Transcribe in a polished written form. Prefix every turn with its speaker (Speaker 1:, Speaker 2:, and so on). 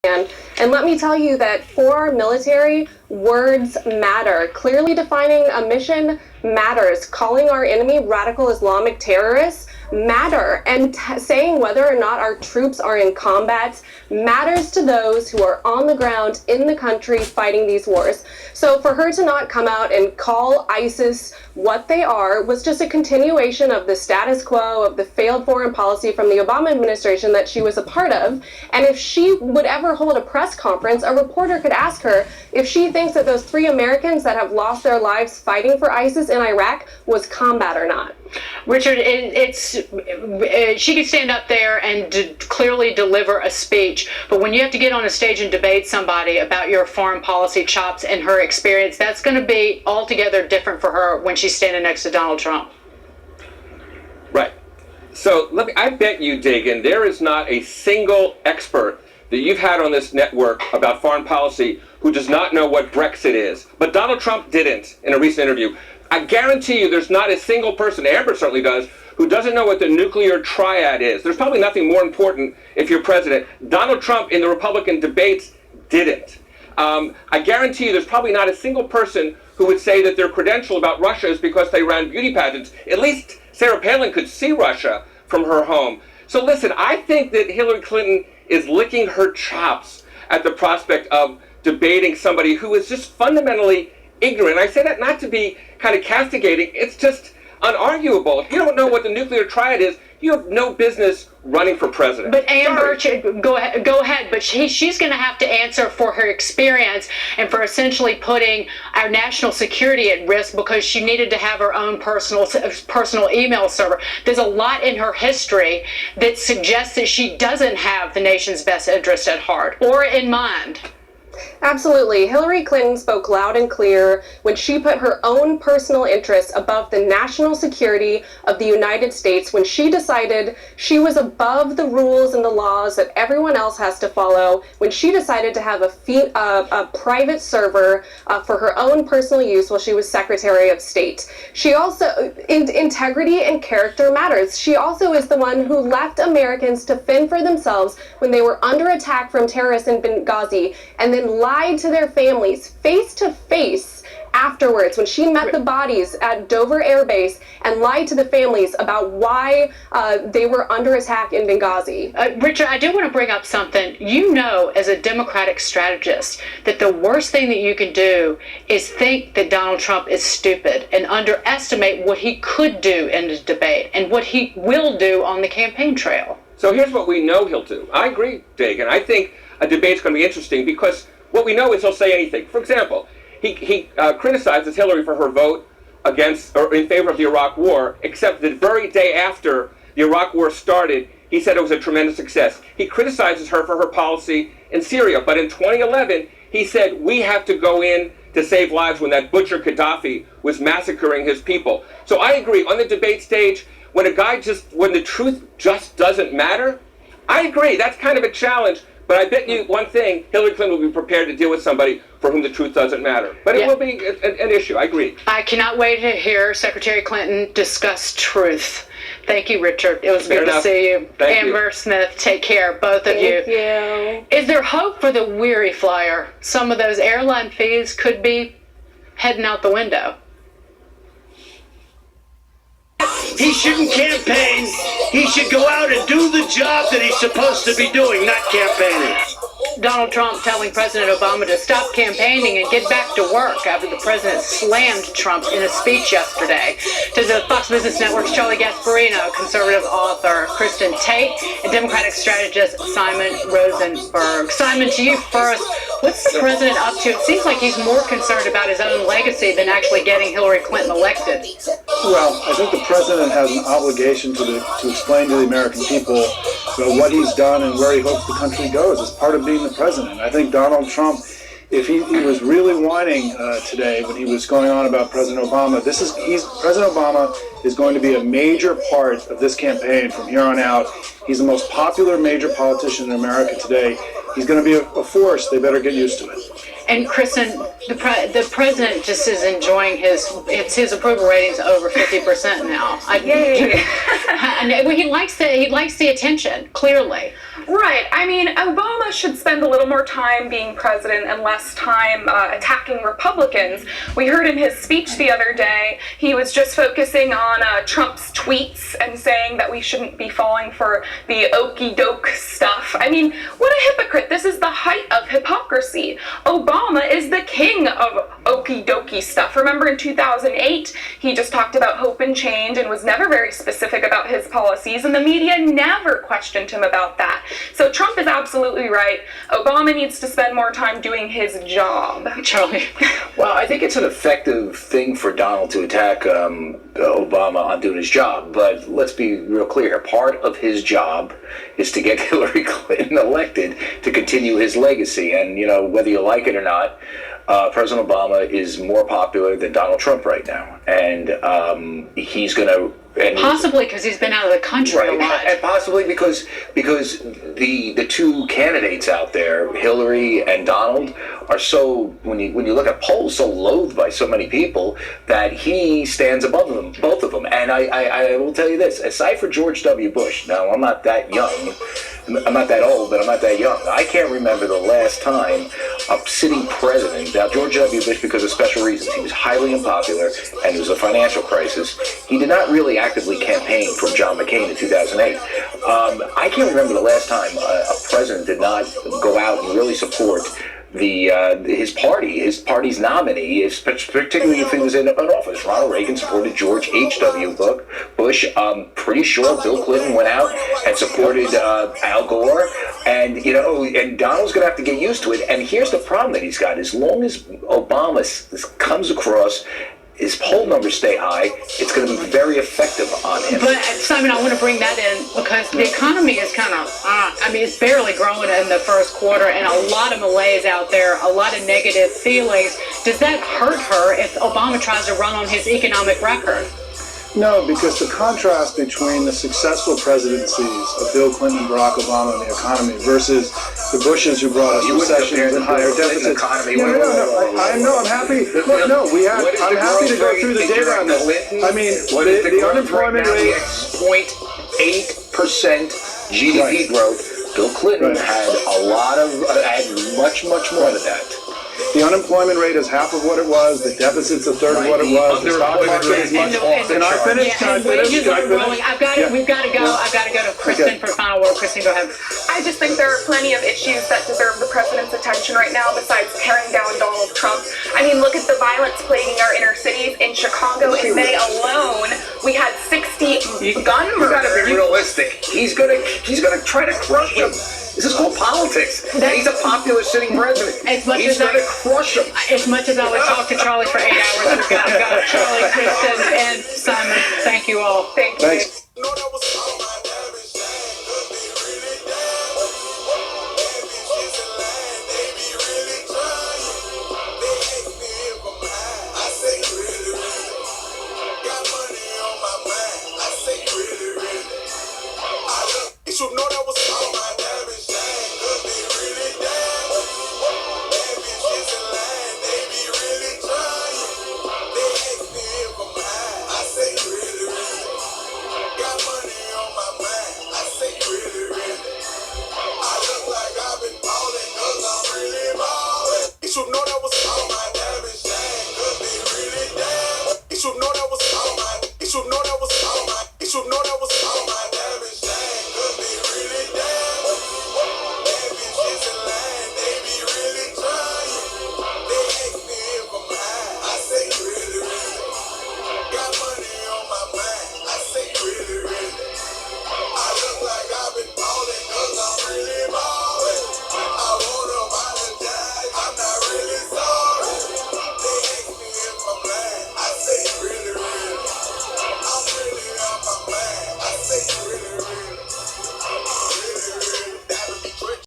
Speaker 1: And let me tell you that for our military, words matter. Clearly defining a mission matters. Calling our enemy radical Islamic terrorists matter. And saying whether or not our troops are in combat matters to those who are on the ground in the country fighting these wars. So for her to not come out and call ISIS what they are was just a continuation of the status quo of the failed foreign policy from the Obama administration that she was a part of. And if she would ever hold a press conference, a reporter could ask her if she thinks that those 3 Americans that have lost their lives fighting for ISIS in Iraq was combat or not.
Speaker 2: Richard, she could stand up there and clearly deliver a speech, but when you have to get on a stage and debate somebody about your foreign policy chops and her experience, that's going to be altogether different for her when she's standing next to Donald Trump.
Speaker 3: Right. So I bet you, Dagan, there is not a single expert that you've had on this network about foreign policy who does not know what Brexit is. But Donald Trump didn't in a recent interview. I guarantee you there's not a single person, Amber certainly does, who doesn't know what the nuclear triad is. There's probably nothing more important if you're president. Donald Trump in the Republican debates didn't. I guarantee you there's probably not a single person who would say that their credential about Russia is because they ran beauty pageants. At least Sarah Palin could see Russia from her home. So listen, I think that Hillary Clinton is licking her chops at the prospect of debating somebody who is just fundamentally ignorant. I say that not to be kind of castigating, it's just unarguable. If you don't know what the nuclear triad is, you have no business running for president.
Speaker 2: But Amber, go ahead. But she's going to have to answer for her experience and for essentially putting our national security at risk because she needed to have her own personal email server. There's a lot in her history that suggests that she doesn't have the nation's best interest at heart or in mind.
Speaker 1: Absolutely. Hillary Clinton spoke loud and clear when she put her own personal interests above the national security of the United States, when she decided she was above the rules and the laws that everyone else has to follow, when she decided to have a private server for her own personal use while she was Secretary of State. She also, integrity and character matters. She also is the one who left Americans to fend for themselves when they were under attack from terrorists in Benghazi, and then lied to their families face to face afterwards when she met the bodies at Dover Air Base and lied to the families about why they were under attack in Benghazi.
Speaker 2: Richard, I do want to bring up something. You know, as a Democratic strategist, that the worst thing that you can do is think that Donald Trump is stupid and underestimate what he could do in the debate and what he will do on the campaign trail.
Speaker 3: So here's what we know he'll do. I agree, Dagan. I think a debate's going to be interesting because what we know is he'll say anything. For example, he criticizes Hillary for her vote against or in favor of the Iraq War, except the very day after the Iraq War started, he said it was a tremendous success. He criticizes her for her policy in Syria, but in 2011, he said we have to go in to save lives when that butcher Gaddafi was massacring his people. So I agree, on the debate stage, when the truth just doesn't matter, I agree, that's kind of a challenge. But I bet you one thing, Hillary Clinton will be prepared to deal with somebody for whom the truth doesn't matter. But it will be an issue, I agree.
Speaker 2: I cannot wait to hear Secretary Clinton discuss truth. Thank you, Richard. It was good to see you. Amber Smith, take care, both of you.
Speaker 1: Thank you.
Speaker 2: Is there hope for the weary flyer? Some of those airline fees could be heading out the window.
Speaker 4: He shouldn't campaign. He should go out and do the job that he's supposed to be doing, not campaigning.
Speaker 2: Donald Trump telling President Obama to stop campaigning and get back to work after the president slammed Trump in a speech yesterday. To the Fox Business Network's Charlie Gasparino, conservative author Kristen Tate, and Democratic strategist Simon Rosenberg. Simon, to you first. What's the president up to? It seems like he's more concerned about his own legacy than actually getting Hillary Clinton elected.
Speaker 5: Well, I think the president has an obligation to explain to the American people what he's done and where he hopes the country goes as part of being the president. I think Donald Trump, if he was really whining today when he was going on about President Obama, President Obama is going to be a major part of this campaign from here on out. He's the most popular major politician in America today. He's going to be a force. They better get used to it.
Speaker 2: And Kristen, the president just is enjoying his approval ratings over 50% now.
Speaker 6: Yay!
Speaker 2: And he likes the attention, clearly.
Speaker 6: Right. I mean, Obama should spend a little more time being president and less time attacking Republicans. We heard in his speech the other day, he was just focusing on Trump's tweets and saying that we shouldn't be falling for the okey-doke stuff. I mean, what a hypocrite. This is the height of hypocrisy. Obama is the king of okey-dokey stuff. Remember in 2008, he just talked about hope and change and was never very specific about his policies, and the media never questioned him about that. So Trump is absolutely right. Obama needs to spend more time doing his job.
Speaker 2: Charlie?
Speaker 7: Well, I think it's an effective thing for Donald to attack Obama on doing his job. But let's be real clear. Part of his job is to get Hillary Clinton elected to continue his legacy. And, whether you like it or not, President Obama is more popular than Donald Trump right now. And he's going to...
Speaker 2: Possibly because he's been out of the country a lot.
Speaker 7: And possibly because the two candidates out there, Hillary and Donald, are so, when you look at polls, so loathed by so many people that he stands above them, both of them. And I will tell you this, aside for George W. Bush, now I'm not that young, I'm not that old, but I'm not that young. I can't remember the last time a sitting president, now George W. Bush, because of special reasons, he was highly unpopular and it was a financial crisis. He did not really actively campaign for John McCain in 2008. I can't remember the last time a president did not go out and really support his party's nominee, particularly if he was in office. Ronald Reagan supported George H.W. Bush. I'm pretty sure Bill Clinton went out and supported Al Gore. And, and Donald's going to have to get used to it. And here's the problem that he's got. As long as Obama comes across, his poll numbers stay high, it's going to be very effective on him.
Speaker 2: But, Simon, I want to bring that in because the economy is kind of, it's barely growing in the first quarter and a lot of malaise out there, a lot of negative feelings. Does that hurt her if Obama tries to run on his economic record?
Speaker 5: No, because the contrast between the successful presidencies of Bill Clinton and Barack Obama and the economy versus the Bushes who brought us recessions and higher deficits. I'm happy. Look, no, I'm happy to go through the data on this. I mean, the unemployment rate,
Speaker 7: 0.8% GDP growth. Bill Clinton had much more than that.
Speaker 5: The unemployment rate is half of what it was. The deficit's a third of what it was. The stock market is much. Can I finish?
Speaker 2: We've got to go. I've got to go to Kristen for final word. Kristen, go ahead.
Speaker 6: I just think there are plenty of issues that deserve the president's attention right now besides tearing down Donald Trump. I mean, look at the violence plaguing our inner cities. In Chicago, in May alone, we had 60 gun murders.
Speaker 7: You got to be realistic. He's gonna try to crush him. This is called politics. He's a popular sitting president. He's going to crush him.
Speaker 2: As much as I would talk to Charlie for 8 hours, we've got Charlie, Kristen, and Simon. Thank you all.
Speaker 6: Thank you.
Speaker 5: Thanks.